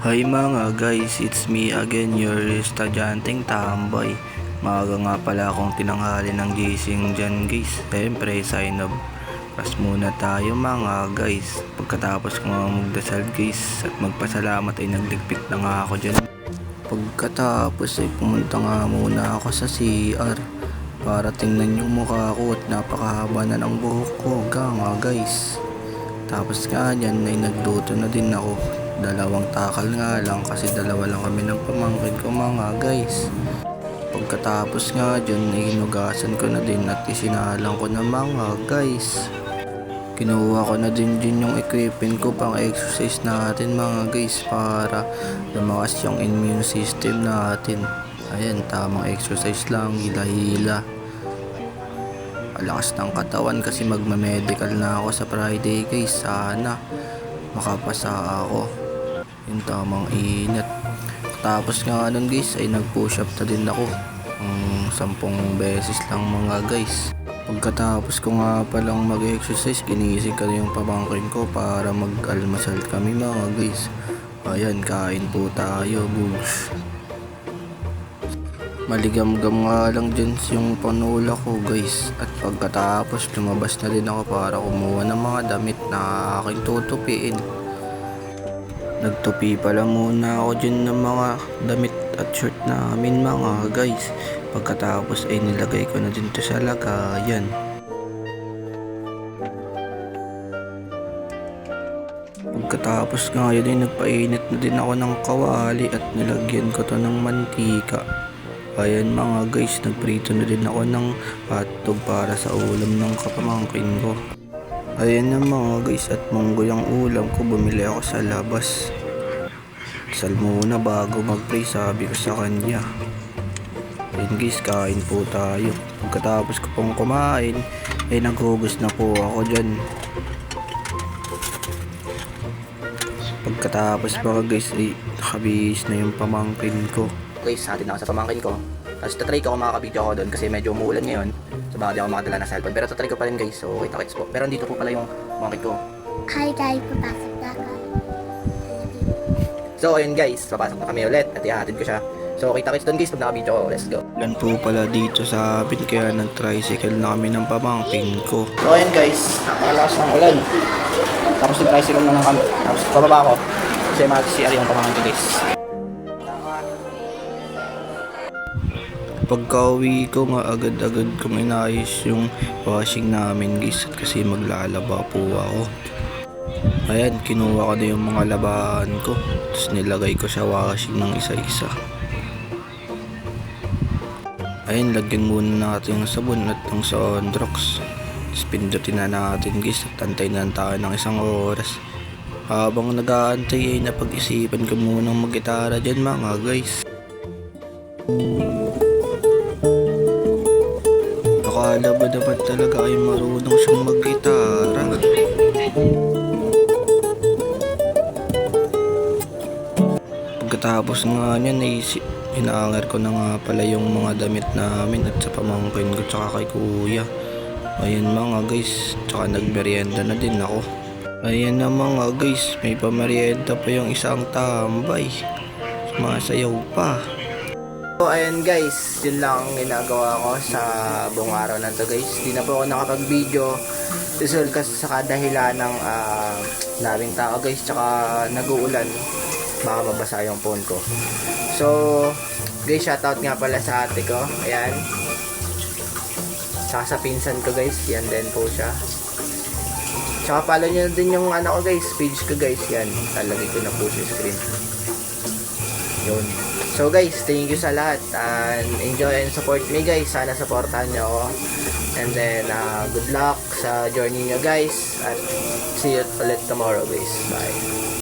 Hi mga guys, it's me again, your estudyanteng tamboy. Maaga nga pala akong tinanghali ng gising dyan guys. Siyempre, sign of pass muna tayo mga guys. Pagkatapos ko nga magdasal guys at magpasalamat ay nagligpit na nga ako dyan. Pagkatapos ay pumunta nga muna ako sa CR para tingnan yung mukha ko at napakahaba na ng buhok ko nga guys. Tapos nga dyan ay nagluto na din ako. Dalawang takal nga lang kasi dalawa lang kami ng pamangkin ko mga guys. Pagkatapos nga dyan ay hinugasan ko na din at isinalang ko na mga guys. Kinuha ko na din yung equipment ko pang exercise natin mga guys para lumakas yung immune system natin. Ayan, tamang exercise lang, hila-hila. Malakas ng katawan kasi magma-medical na ako sa Friday guys. Sana makapasa ako. Yung tamang inat. Tapos nga nun guys ay nag-push up na din ako 10 beses lang mga guys. Pagkatapos ko nga palang mag-exercise, ginising ko yung pamangkin ko para mag-almasal kami mga guys. Ayan, kain po tayo bugs. Maligam-gam nga lang dyan yung panula ko guys. At pagkatapos lumabas na din ako para kumuha ng mga damit na aking tutupiin. Nagtupi pala muna ako dyan ng mga damit at shirt namin mga guys. Pagkatapos ay nilagay ko na din to sa lagayan. Pagkatapos nga yun ay nagpainit na din ako ng kawali at nilagyan ko to ng mantika. Ayan mga guys, nagprito na din ako ng hotdog para sa ulam ng kapamangkin ko. Ayan na mga guys, at munggo yung ulam ko, bumili ako sa labas. Sal muna bago mag-pray, sabi ko sa kanya. Ayan guys, kain po tayo. Pagkatapos ko pong kumain, ay naghugas na po ako dyan. Pagkatapos mga guys, ay nakabihis na yung pamangkin ko. Guys, natin ako sa pamangkin ko. Tapos tatry ko kung makakabidyo ako doon kasi medyo umuulan ngayon. So baka di ako makadala ng cellphone. Pero tatry ko pa rin guys. So kita-kits po. Pero dito po pala yung pamangkin ko. Hi guys, papasok na ako. So ayun guys, papasok na kami ulit at ihahatid ko siya. So kita-kits doon guys pag nakabidyo ko. Let's go. Yan po pala dito sa amin kaya nag-tricycle na kami ng pamangkin ko. So ayun guys, napakalakas ng ulan. Tapos nag-tricycle na kami. Tapos pababa ako. Kasi mag-CR yung pamangkin ko guys. Pagka-uwi ko nga agad-agad kong inayos yung washing namin guys kasi maglalaba po ako. Ayan, kinuha ko na yung mga labahan ko tapos nilagay ko sa washing ng isa-isa. Ayan, lagyan muna natin yung sabon at ng Sondrox. Tapos pindutin na natin guys at antay na tayo ng 1 oras. Habang nag-aantay ay napag-isipan ko munang mag-gitara dyan mga guys. Akala ba dapat talaga ay marunong siyang mag-gitara? Pagkatapos nga niyan ay inaangar ko na nga pala yung mga damit namin at sa pamangkin ko tsaka kay kuya. Ayan mga guys, tsaka nagmerienda na din ako. Ayan na mga guys, may pamerienda pa yung isang tambay. Sumasayaw pa. So ayan guys, yun lang ang ginagawa ko sa buong araw na to guys. Di na po ako nakapag-video dahil kasi sa kadahilan ng daming tao guys, tsaka nag-uulan, baka mabasa yung phone ko. So guys, shoutout nga pala sa ate ko, ayan, tsaka sa pinsan ko guys, yan din po siya. Tsaka follow nyo din yung ano ko guys, page ko guys, yan, talagay ko na po sa screen. Yun. So guys, thank you sa lahat and enjoy and support me guys. Sana supportahan nyo ako. And then good luck sa journey nyo guys. At see you ulit tomorrow guys. Bye.